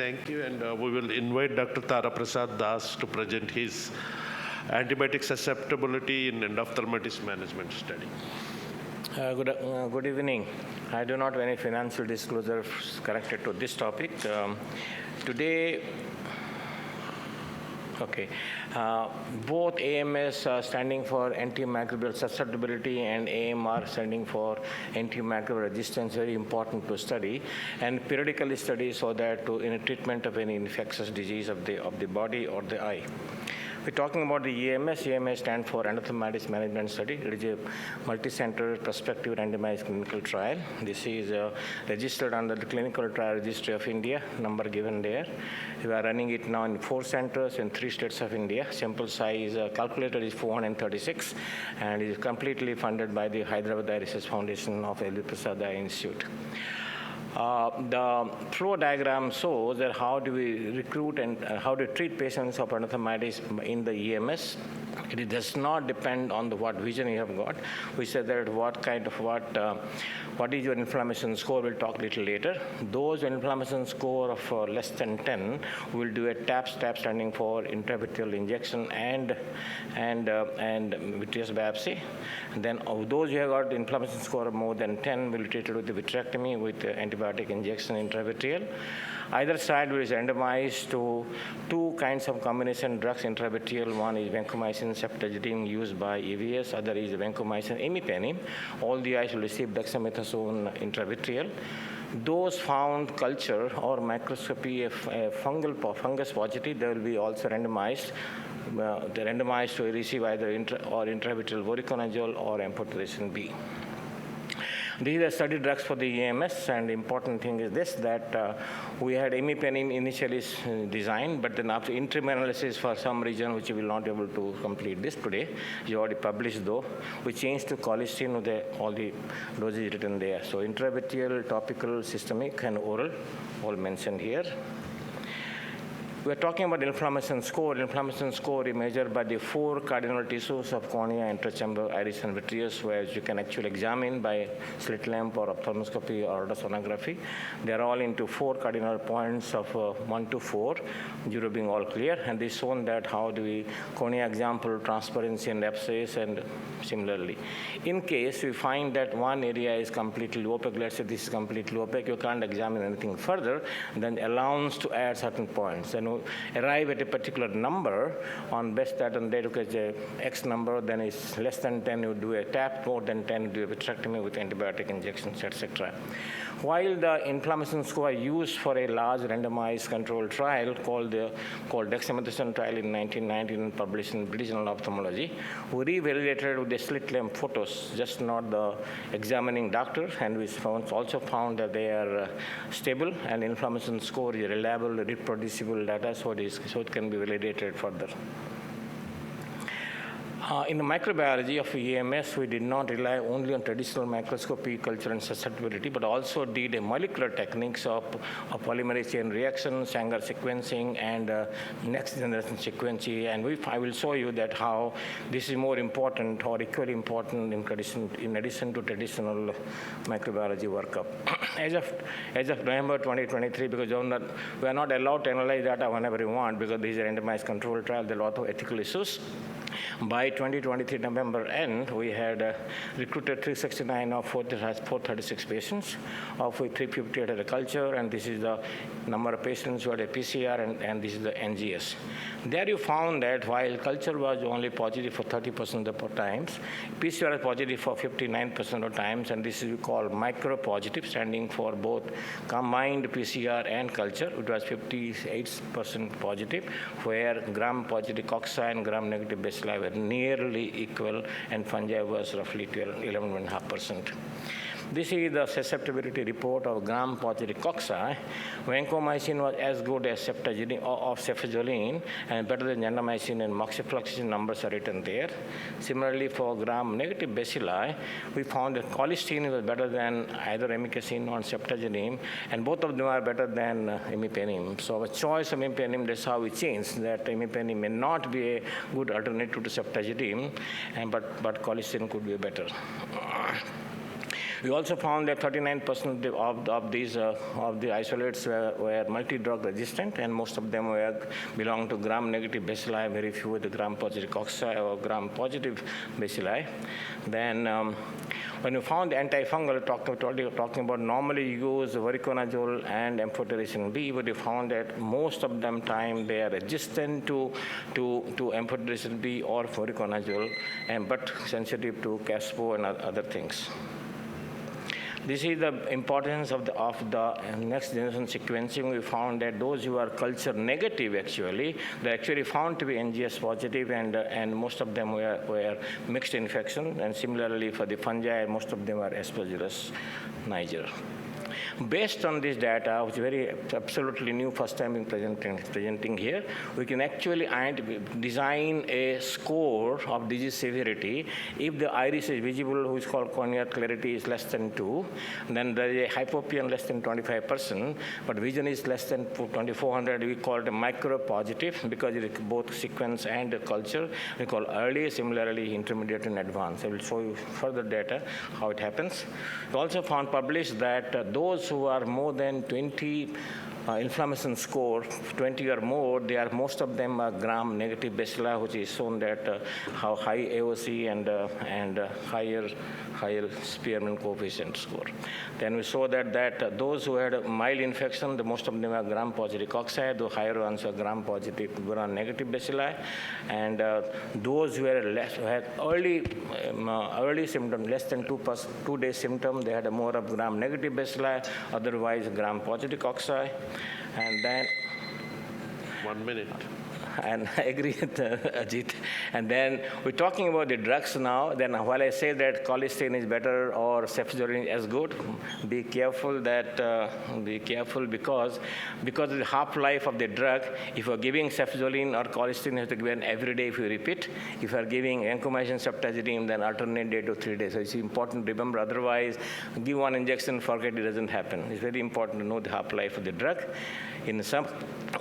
Thank you, and we will invite Dr. Taraprasad Das to present his antibiotic susceptibility in endophthalmitis management study. Good evening. I do not have any financial disclosures connected to this topic. Today, both AMS standing for antimicrobial susceptibility and AMR standing for antimicrobial resistance, very important to study and periodically study so that in a treatment of any infectious disease of the body or the eye. We're talking about the EMS. EMS stands for Endophthalmitis Management Study. It is a multi-center prospective randomized clinical trial. This is registered under the Clinical Trial Registry of India, number given there. We are running it now in 4 centers in 3 states of India. Sample size calculated is 436, and it is completely funded by the Hyderabad Research Foundation of Taraprasad Institute. The flow diagram shows that how do we recruit and how to treat patients of endophthalmitis in the EMS. It does not depend on what vision you have got. We said that what is your inflammation score, we'll talk a little later. Those inflammation score of less than 10, we'll do a TAP standing for intravitreal injection and vitreous biopsy. Then of those who have got inflammation score of more than 10, we'll treat it with the vitrectomy with antibiotic injection intravitreal. Either side is randomized to 2 kinds of combination drugs intravitreal. One is vancomycin ceftazidime used by EVS, other is vancomycin imipenem. All the eyes will receive dexamethasone intravitreal. Those found culture or microscopy of fungus positive, they will be also randomized. They're randomized to receive either intravitreal voriconazole or amphotericin B. These are study drugs for the EMS, and the important thing is this, that we had imipenem initially designed, but then after interim analysis for some reason, which we will not be able to complete this today, you already published though, we changed to colistin with all the doses written there. So intravitreal, topical, systemic, and oral, all mentioned here. We're talking about inflammation score. Inflammation score is measured by the 4 cardinal tissues of cornea, interchamber, iris, and vitreous, where you can actually examine by slit lamp or ophthalmoscopy or ultrasonography. They're all into 4 cardinal points of 1 to 4, 0 being all clear. And this shown that how do we cornea example, transparency, and abscess, and similarly. In case we find that one area is completely opaque, let's say this is completely opaque, you can't examine anything further, then allows to add certain points. Then arrive at a particular number on best that and they look at the X number, then it's less than 10, you do a TAP, more than 10, you do a vitrectomy with antibiotic injections, etc. While the inflammation score used for a large randomized controlled trial called dexamethasone trial in 1919 and published in British Journal of Ophthalmology, we revalidated with the slit lamp photos, just not the examining doctor, and we also found that they are stable and inflammation score is reliable, reproducible data, so it can be validated further. In the microbiology of EMS, we did not rely only on traditional microscopy, culture, and susceptibility, but also did a molecular techniques of polymerase chain reaction, Sanger sequencing, and next generation sequencing. And I will show you that how this is more important or equally important in addition to traditional microbiology workup. As of November 2023, because we are not allowed to analyze data whenever we want, because these are randomized control trials, there are a lot of ethical issues. By 2023 November end, we had recruited 369 of 436 patients, of which 350 had a culture, and this is the number of patients who had a PCR, and this is the NGS. There you found that while culture was only positive for 30% of the times, PCR was positive for 59% of times, and this is called micropositive, standing for both combined PCR and culture. It was 58% positive, where gram-positive cocci and gram-negative bacilli were nearly equal, and fungi was roughly 11.5%. This is the susceptibility report of gram-positive cocci. Vancomycin was as good as cefazolin and better than gentamicin, and moxifloxacin numbers are written there. Similarly, for gram-negative bacilli, we found that colistin was better than either amikacin or ceftazidime, and both of them are better than imipenem. So our choice of imipenem, that's how we changed, that imipenem may not be a good alternative to ceftazidime, but colistin could be better. We also found that 39% of the isolates were multi-drug resistant, and most of them belong to gram-negative bacilli, very few with the gram-positive cocci or gram-positive bacilli. Then when we found the antifungal, talking about normally used voriconazole and amphotericin B, but we found that most of them time they are resistant to amphotericin B or voriconazole, but sensitive to caspo and other things. This is the importance of the next generation sequencing. We found that those who are culture negative, they actually found to be NGS positive, and most of them were mixed infection. And similarly for the fungi, most of them are Aspergillus niger. Based on this data, which is very absolutely new, first time in presenting here, we can actually design a score of disease severity. If the iris is visible, which is called corneal clarity, is less than 2, then there is a hypopyon less than 25%, but vision is less than 2400. We call it a micro-positive because it is both sequence and culture. We call early, similarly intermediate and advanced. I will show you further data how it happens. We also found published that those who are more than 20 inflammation score, 20 or more, most of them are gram-negative bacilli, which is shown that how high AOC and higher Spearman coefficient score. Then we saw that those who had a mild infection, most of them are gram-positive cocci, the higher ones are gram-positive, gram-negative bacilli, and those who had early symptom, less than 2 days symptom, they had a more of gram-negative bacilli, otherwise gram-positive cocci. And then 1 minute. And I agree with Ajit. And then we're talking about the drugs now. Then while I say that colistin is better or cefazolin is good, be careful because of the half-life of the drug. If you're giving cefazolin or colistin, you have to give it every day if you repeat. If you're giving vancomycin ceftazidime, then alternate day to 3 days. So it's important to remember. Otherwise, give one injection, forget it doesn't happen. It's very important to know the half-life of the drug. In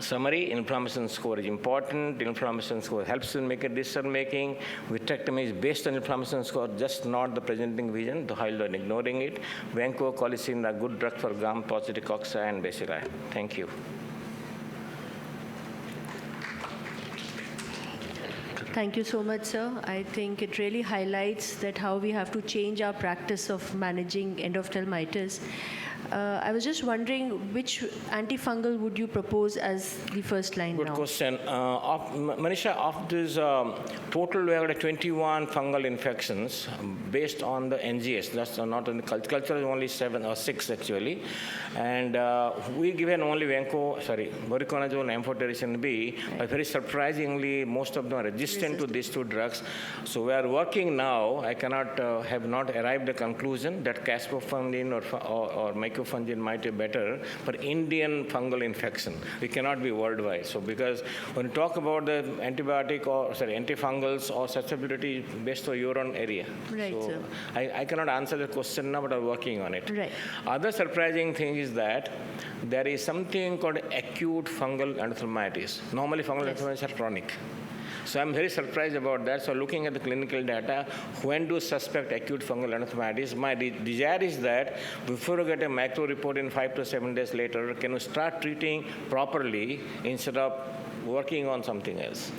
summary, inflammation score is important. Inflammation score helps in making decision-making. Vitrectomy is based on inflammation score, just not the presenting vision, the high and ignoring it. Vanco, colistin are good drug for gram-positive cocci and bacilli. Thank you. Thank you so much, sir. I think it really highlights that how we have to change our practice of managing endophthalmitis. I was just wondering, which antifungal would you propose as the first line now? Good question. Manisha, of this total, we have 21 fungal infections based on the NGS. That's not on the culture. Culture is only 7 or 6 actually. And we given only voriconazole and amphotericin B. But very surprisingly, most of them are resistant to these two drugs. So we are working now. I have not arrived at the conclusion that caspofungin or mycofungin might be better for Indian fungal infection. We cannot be worldwide. So because when you talk about the antibiotic antifungals or susceptibility based on your own area. Right, so sir. I cannot answer the question now, but I'm working on it. Right. Other surprising thing is that there is something called acute fungal endophthalmitis. Normally fungal endophthalmitis are chronic. So I'm very surprised about that. So looking at the clinical data, when do suspect acute fungal endophthalmitis? My desire is that before you get a macro report in 5 to 7 days later, can you start treating properly instead of working on something else?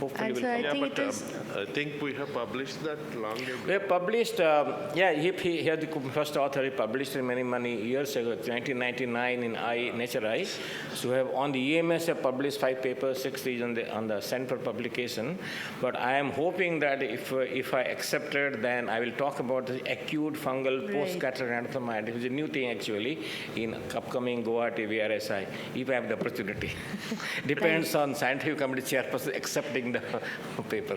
Hopefully And so I think we have published that long ago. We have published, he had the first author, he published it many years ago, 1999 in Nature Eye. So we have on the EMS, have published 5 papers, 6 is on the Center for Publication. But I am hoping that if I accept it, then I will talk about the acute fungal post-cataract endophthalmitis, which is a new thing actually in upcoming Guwahati VRSI, if I have the opportunity. Depends on scientific committee chairperson accepting the paper.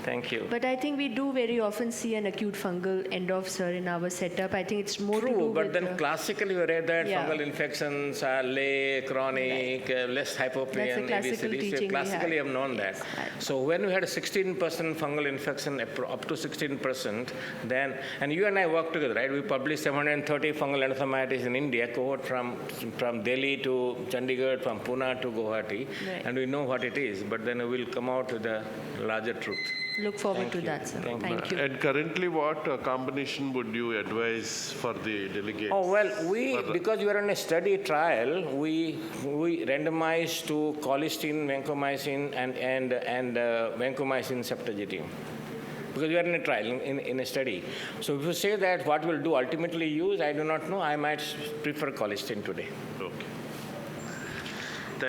Thank you. But I think we do very often see an acute fungal endoff, sir, in our setup. I think it's more to do True, but with then classically we read that Yeah. fungal infections are lay, chronic, less hypopyon, That's the classical ABCD. teaching we Classically have. I've known that. So when we had a 16% fungal infection, up to 16%, then, and you and I worked together, right? We published 730 fungal endophthalmitis in India, cohort from Delhi to Chandigarh, from Pune to Guwahati, Right. and we know what it is, but then we will come out with a larger truth. Look forward Thank to you. that, sir. Thank Thank you. And currently, what combination would you advise for the delegates? Oh, well, because we are in a study trial, we randomized to colistin, vancomycin, and vancomycin septagidine. Because we are in a trial, in a study. So if you say that what we'll do ultimately use, I do not know. I might prefer colistin today. Okay.